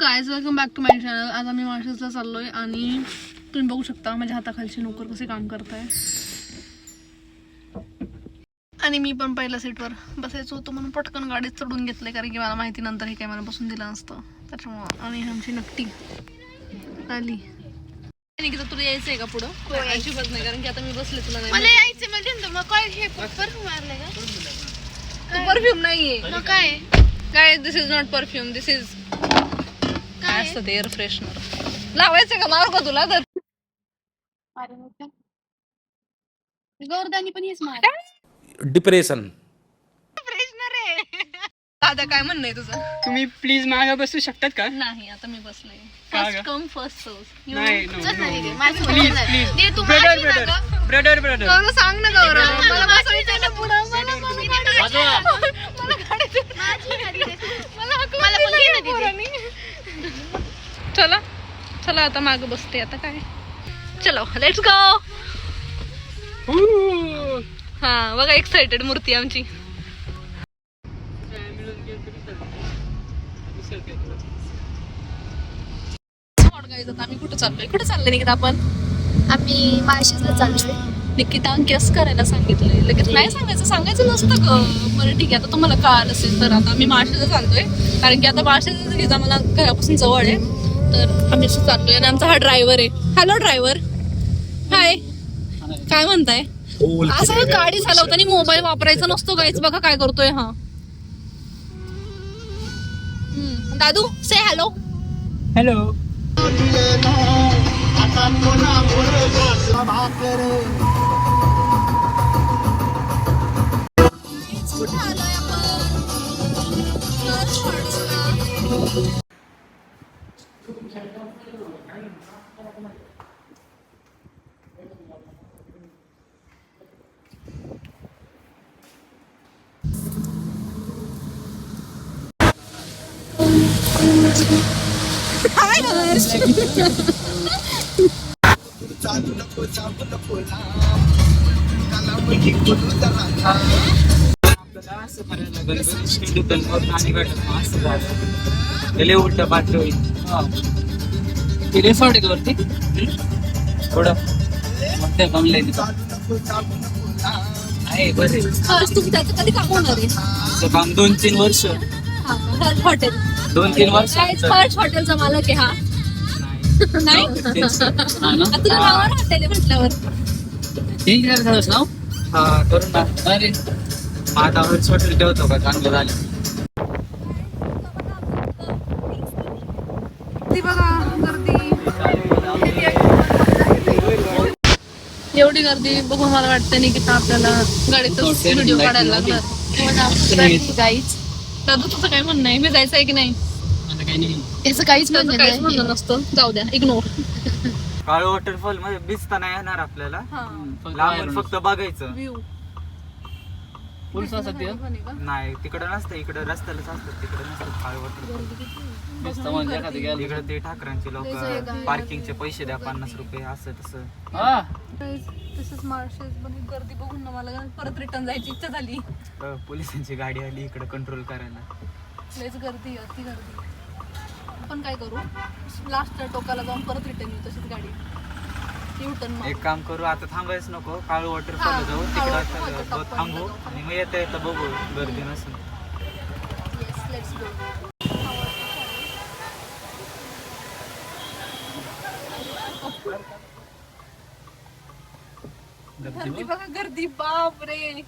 Guys, welcome back to my channel. आज आम्ही मार्शल्सला चाललोय आणि तुम्ही बघू शकता माझ्या हाताखालचे नोकर कसे काम करताय. आणि मी पण पहिल्या सीटवर बसायचं होतं म्हणून पटकन गाडीत चढून घेतलंय, कारण की मला माहिती नंतर हे काय मला बसून दिलं नसतं त्याच्यामुळं. आणि आमची नक्की आली. निकिता, तुला यायचंय का पुढं? अजिबात नाही, कारण की आता मी बसले. तुला नाही मला यायचं म्हणजे मग काय हे परफ्यूम मारले का? परफ्यूम नाहीये. मग काय काय, this is not perfume, this is काय असतं ते एअर फ्रेशनर. लावायचं का? मारू का तुला? तर गौरदानी पण हेच मार डिप्रेशन. फ्रेशनर आहे. दादा, काय म्हणणं आहे तुझं? तुम्ही प्लीज मागे बसू शकतात का? नाही, आता मी बसले. का फर्स्ट ग? कम फर्स्ट सर्व. नाही प्लीज प्लीज तू brother brother brother brother Gaurav, सांग ना गौरव, मला बसायचंय ना पुढं. चला चला, आता मागं बसते. आता काय, चलो लेट्स गो. हा बघा, एक्साइटेड मूर्ती आमची. आम्ही कुठे चाललोय? कुठे चाललोय निकिता आपण? आम्ही माळशेजला चाललोय. निकिता केस करायला सांगितलंय. लगेच नाही सांगायचं नसतं ग. बरं ठीक आहे, आता तुम्हाला कळालं असेल तर आता आम्ही माळशेजला चाललोय, कारण की आता माळशेजचा विजा मला घरापासून जवळ आहे. तर आम्ही असं चाललोय आणि आमचा हा ड्रायव्हर आहे. हॅलो ड्रायव्हर, हाय. काय म्हणताय? असं गाडी चालवताना मोबाईल वापरायचा नसतो गाईच. बघा काय करतोय हा. दादू, से हॅलो. हॅलो. उलट पाठ रिसॉर्ट आहे वरती थोडं मोठ्या बंगले आहे बरे. तुम्ही त्याचं कधी काम होणार आहे? काम 2-3 वर्ष. हॉटेल 2-3 वर्ष. फर्स्ट हॉटेलचा मालक आहे हा. नाही, तुला नावावर हॉटेल आहे म्हटल्यावर नाव हा करून ना. अरे माझा हॉटेल ठेवतो का? चांगलं झालं. ती बघा गर्दी, एवढी गर्दी बघून मला वाटतं नाही की आपल्याला गाडीचा व्हिडिओ काढायला लागणार. दादू, तुझं काय म्हणणं आहे? मी जायचं आहे की नाही? त्याचं काहीच त्याचं काहीच म्हणणं नसतं, जाऊ द्या, इग्नोर. काळू वॉटरफॉल मध्ये भिजता नाही येणार आपल्याला. लांबून फक्त बघायचं. व्ह्यू नाही, तिकडं नसतं. इकडं रस्त्यालाच असतात. तिकडे नसतात काळू वॉटरफॉल. इकडे ते ठाकरांचे लोक पार्किंगचे पैसे द्या 50 रुपये असं तसं. तसंच माळशेज गर्दी बघून ना मला परत रिटर्न जायची इच्छा झाली. पोलिसांची गाडी आली इकडे कंट्रोल करायला. लयच गर्दी, अति गर्दी. आपण काय करू, लास्टच्या टोकाला जाऊन परत रिटर्न येऊ तशीच गाडी. एक काम करू, आता थांबायच नको. काळू वॉटरफॉल जाऊ, तिकडं थांबू आणि मग येता येतं बघू गर्दी नसून. गर्दी बघा, गर्दी, बाप रे.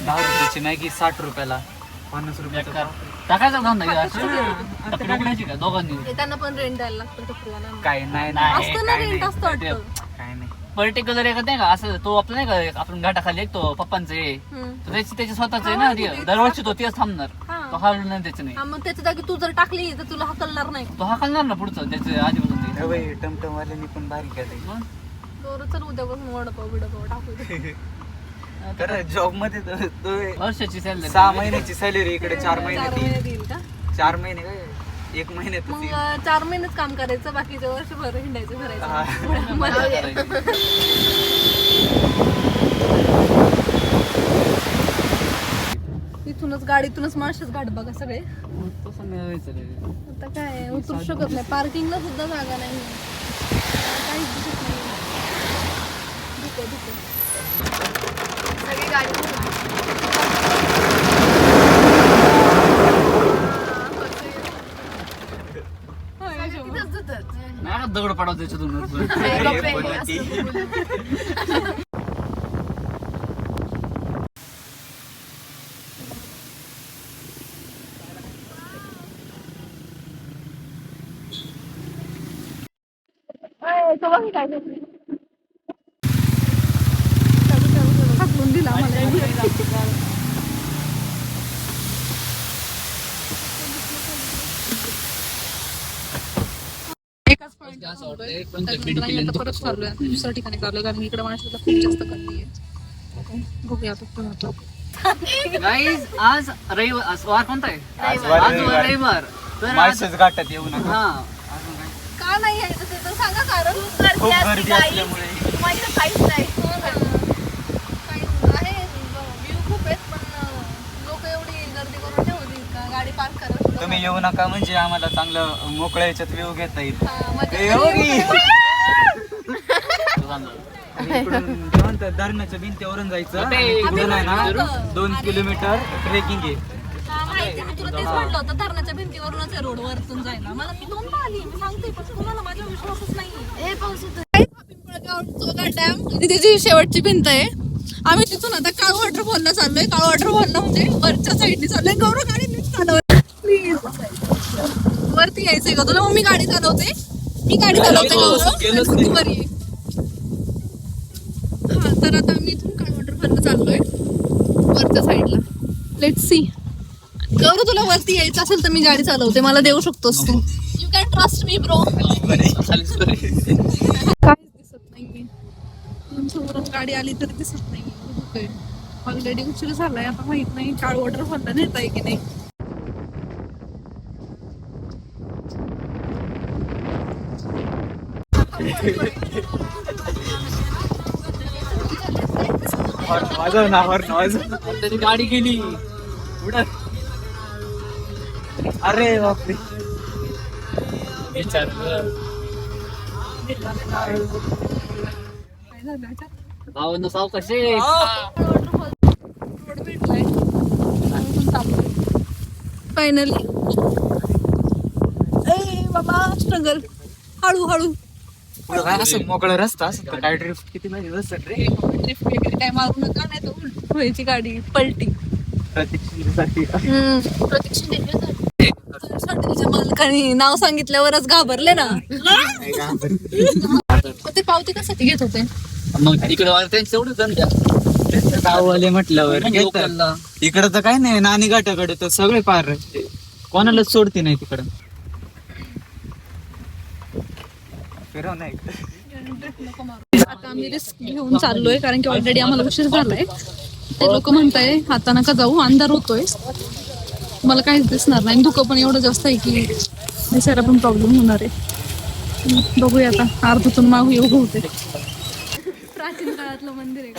10 रुपयाची मॅगी 60 रुपयाला, 50 रुपयाचा टाकायचा का दोघांनी? त्यांना पण रेंट द्यायला लागतं टपरीवाल्यांना. काय नाही असतं ना, रेंट असतं वाटतं. काय नाही. पर्टिक्युलर एक नाही का असं, तो आपला नाही का आपण घाटाखाली एक तो पप्पांचं आहे, तर त्याचे स्वतःच आहे ना. दरवर्षी तो तेच थांबणार, तो हरवलं नाही त्याचं नाही. मग त्याच्या जागी तू जर टाकली तर तुला हकलणार नाही. तो हाकलणार ना पुढचं त्याचे आधीपासून. टमटम वाल्यांनी पण भारी केलंय. चल उद्यापासून वडापाव बिडापाव टाकू. तर जॉब मध्ये वर्षाची सॅलरी 6 महिन्याची सॅलरी, इकडे 4 4 महिन्यात महिने देईल का? 4 महिने काय 1 महिन्यात मग 4 महिनेच काम करायचं, बाकीच्या वर्षभर हिंडायचं फिरायचं. इथूनच गाडीतूनच माळशेज घाट बघा सगळे. तसं नाही व्हायचं रे. आता काय उतरू शकत नाही, पार्किंगला सुद्धा जागा नाही, काहीच दिसत नाही. धुकं सगळी गाडी तिथंच धुतात. नाही का दगड पडावं त्याच्यातून. हाकलून दिला मला. एकाच point ला थांबलोय. त्याच्यानंतर आम्ही आता परत चाललोय. आता दुसऱ्या ठिकाणी चाललोय कारण इकडे माणसाला खूप जास्त गर्दी आहे. बघूया आता पुढे होतं. Guys, आज रविवार, आज वार कोणता आहे? आज आज रविवार. तर आज- माळशेज घाटात येऊ नका. हा अजून काय? का नाही यायचं ते तर सांगा कारण. खूप गर्दी असल्यामुळे माझं काहीच नाही. काही आहे व्ह्यू खूप आहेत पण लोक एवढी गर्दी करून ठेवली का गाडी पार्क करत. तुम्ही येऊ नका म्हणजे आम्हाला चांगलं मोकळ्या याच्यात व्ह्यू घेता येईल. म्हणजे ए, हो की? तुझा अंदाज. इकडून काय म्हणतात, धरणाच्या भिंतीवरून जायचं आणि इकडून आहे ना 2 किलोमीटर ट्रेकिंग आहे. माहिती मी तुला तेच म्हटलं होतं धरणाच्या भिंतीवरूनच रोड वरतून जायला. मला मी दोनदा आली मी सांगते पण तुम्हाला माझा विश्वासच नाही. हे पाऊस येतो. पिंपळगाव डॅम आणि त्याची शेवटची भिंत आहे. आम्ही तिथून आता काळ वॉटरफॉलला चाललोय. काळ वॉटरफॉलला म्हणजे वरच्या साईडने चाललोय. गौरव गाडी नीट चालव प्लीज. वरती यायचंय का तुला? मग मी गाडी चालवते. मी गाडी चालवते गौरव तू वर ये. हा तर आता आम्ही इथून काळ वॉटरफॉलला चाललोय वरच्या साईडला. Let's see. गौरव तुला वरती यायचं असेल तर मी गाडी चालवते. मला देऊ शकतोस तू. You can trust me bro. चालीस बरे. काहीच दिसत नाहीये. समोरच गाडी आली तरी दिसत नाही. ऑलरेडी उशीर झालाय. आता माहित नाही काळ वॉटरफॉलला नेता आहे की नाही. वाजव ना हॉर्न वाजव. त्याची गाडी गेली उडत. अरे बापरे. विचार काय झालं आता? भावना साव कसे रोड भेटलाय. फायनली. ए बाबा स्ट्रगल. हळूहळू. पुढं काय असं मोकळा रस्ता असं काय ड्रिफ्ट किती माहिती बसत रे. ड्रिफ्ट वगैरे काय मारू नका नाही तर उलट व्हायची गाडी पलटी. प्रतीक्षेसाठी हॉटेलच्या मालकाने नाव सांगितल्यावरच घाबरले ना. ते पावती कशासाठी घेत होते? मग इकडे त्यांचं एवढं जण घ्या गाववाले म्हटल्यावर मग घेतात. लोकांना. इकडं तर काय नाही. नानी घाटाकडे तर सगळे पार रस्ते. कोणालाच सोडते नाही तिकडं. फिरव नाही. आता आम्ही रिस्क घेऊन चाललोय कारण की ऑलरेडी आम्हाला उशीर झालाय. ते लोक म्हणताय आता नका जाऊ अंधार होतोय. मला काहीच दिसणार नाही. धुकं पण एवढं जास्त आहे की दिसायला पण प्रॉब्लेम होणार आहे. बघूया आता अर्धातून मागू येऊ होते. प्राचीन काळातलं मंदिर आहे.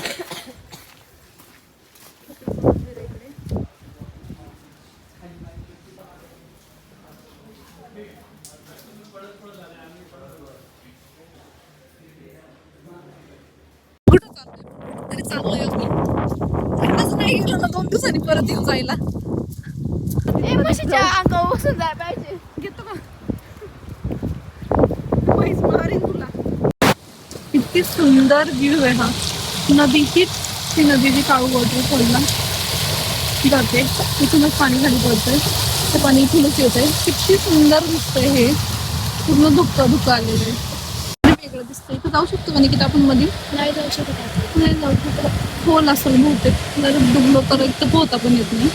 कुठं चाललोय? तरी चाललोय आम्ही. असं नाही गेलो ना 2 दिवसांनी परत येऊन जायला. हे म्हशीच्या अंगावर बसून जाय पाहिजे. घेतो का? म्हैस मारीन तुला. इतकी सुंदर व्ह्यू आहे हा. नदी ती नदीची काळू वॉटरफॉलला जाते. इथूनच पाणी खाली पडतंय. ते पाणी इथूनच येत आहे. किती सुंदर दिसतंय हे. पूर्ण धुकं आलेलं आहे. वेगळं दिसतंय. इथं जाऊ शकतो का निकिता आपण मध्ये? नाही जाऊ शकत. नाही जाऊ शकत. खोल असेल बहुतेक. जर डुबलो तर एक तर पोहता पण येत नाही.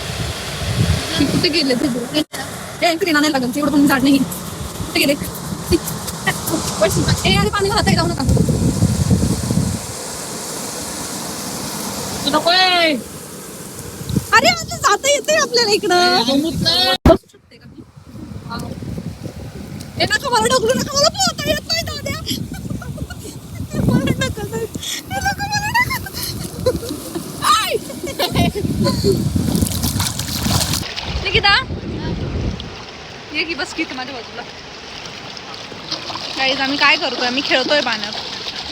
ते कुठे गेले ते? एंट्री नाही लागत. एवढं पण झाड नाही. कुठे गेले? आधी पाणी घालता जाऊ नका. अरे आता जाता येते आपल्याला इकडं. बसू शकते का मी? हे नका मला ढकलू नका. मला पोहता येत नाही दाद्या. मला ढकलताय. हे नका मला ढकलू. आय! ये की बस किती माझ्या बाजूला. गाईज आम्ही काय करतोय, आम्ही खेळतोय पाण्यात.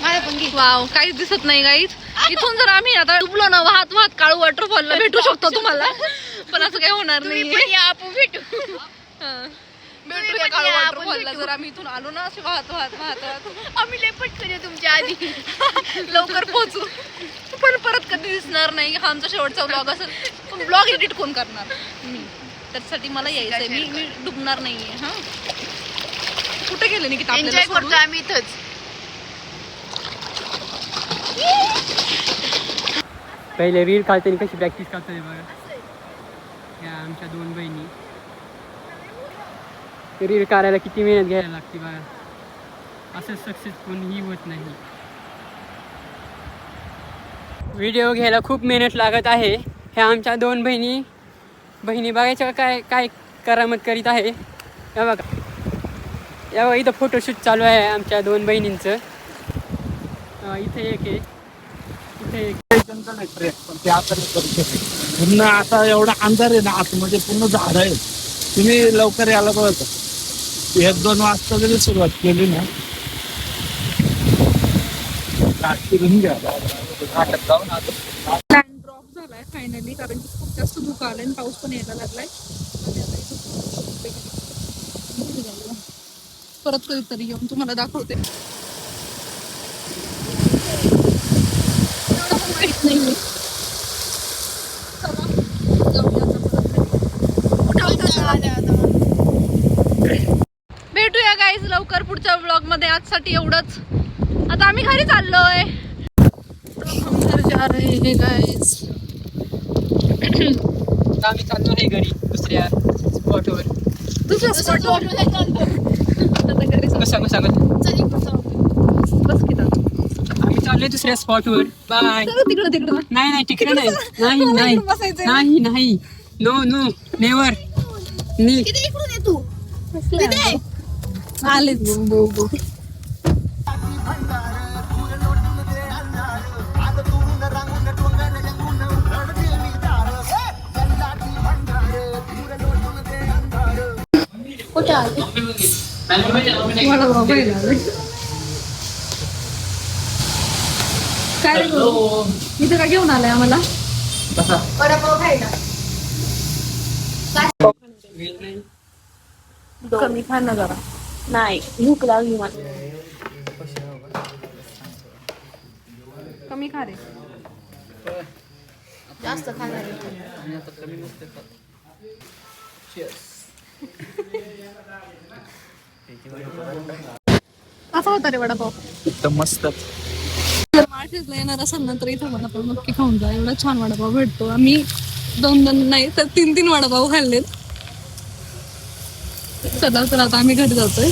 माझ्या पण घे. वाव, काहीच दिसत नाही गाईज. इथून जर आम्ही आता डुबलो ना वाहत वाहत काळू वॉटरफॉलला भेटू शकतो तुम्हाला, पण असं काही होणार तुम्ही नाही. पण या, आपण भेटू. भेटूया काळू वॉटरफॉलला जर आम्ही इथून आलो ना असे वाहत वाहत वाहत वाहत. आम्ही लय पटकन येऊ तुमच्या आधी. लवकर पोहोचू, पण परत कधी दिसणार नाही. हा आमचा शेवटचा ब्लॉग असेल, पण ब्लॉग एडिट कोण करणार? मी. त्यासाठी मला यायचंय. मी डुबणार नाहीये. हा, कुठे गेले नाही की एन्जॉय करतो आम्ही इथंच. पहिले रील काढताना कशी प्रॅक्टिस करतात बघा, या आमच्या 2 बहिणी. रील काढायला किती मेहनत घ्यायला लागते बघा, असं सक्सेस कोणीही होत नाही. व्हिडिओ घ्यायला खूप मेहनत लागत आहे. ह्या आमच्या 2 बहिणी बघायच्या काय काय करामत करीत आहे. या बघा, या बघा, इथं फोटोशूट चालू आहे आमच्या 2 बहिणींचं. इथे एक आहे, इथे एक. पण ते आता नाही करू शकत. पूर्ण आता एवढा अंधार आहे ना आतमध्ये, पूर्ण झाड आहे. तुम्ही लवकर यायला बघा. 1-2 वाजता जरी सुरुवात केली ना, फिरून घ्या. लँड ड्रॉप झालाय फायनली, कारण की खूप जास्त धुकं आलंय आणि पाऊस पण यायला लागलाय. आणि आता इथं परत कधीतरी येऊन तुम्हाला दाखवते. माहित नाहीये. चला, जाऊया आता परत. भेटूया गाईज लवकर पुढच्या व्लॉग मध्ये. आजसाठी एवढंच. आता आम्ही घरी चाललोय. गाईज आम्ही चाललो आहे घरी दुसऱ्या स्पॉटवर. दुसऱ्या स्पॉटवर आता घरी सांगू बस किती आम्ही चाललोय दुसऱ्या स्पॉटवर. बाय. तिकडं नाही तिकडे नाही बसायचंय. नाही नो नेवर. नी इकडून ये तू. आलेच. कुठे आले? मला मोबाईल आलाय. काय रे भाऊ? इथं काय घेऊन आलाय आम्हाला? वडापाव खायला. कमी खा ना जरा. नाही, भूक लागली मला. कमी खा रे. जास्त खाणार. कसा होता रे वडापाव? एकदम मस्त. जर माळशेजला येणार असाल ना तर इथं वडापाव नक्की खाऊन जा. एवढा छान वडापाव भेटतो. आम्ही 2 नाही तर 3 वडापाव खाल्लेत. चला तर आता आम्ही घरी जातोय.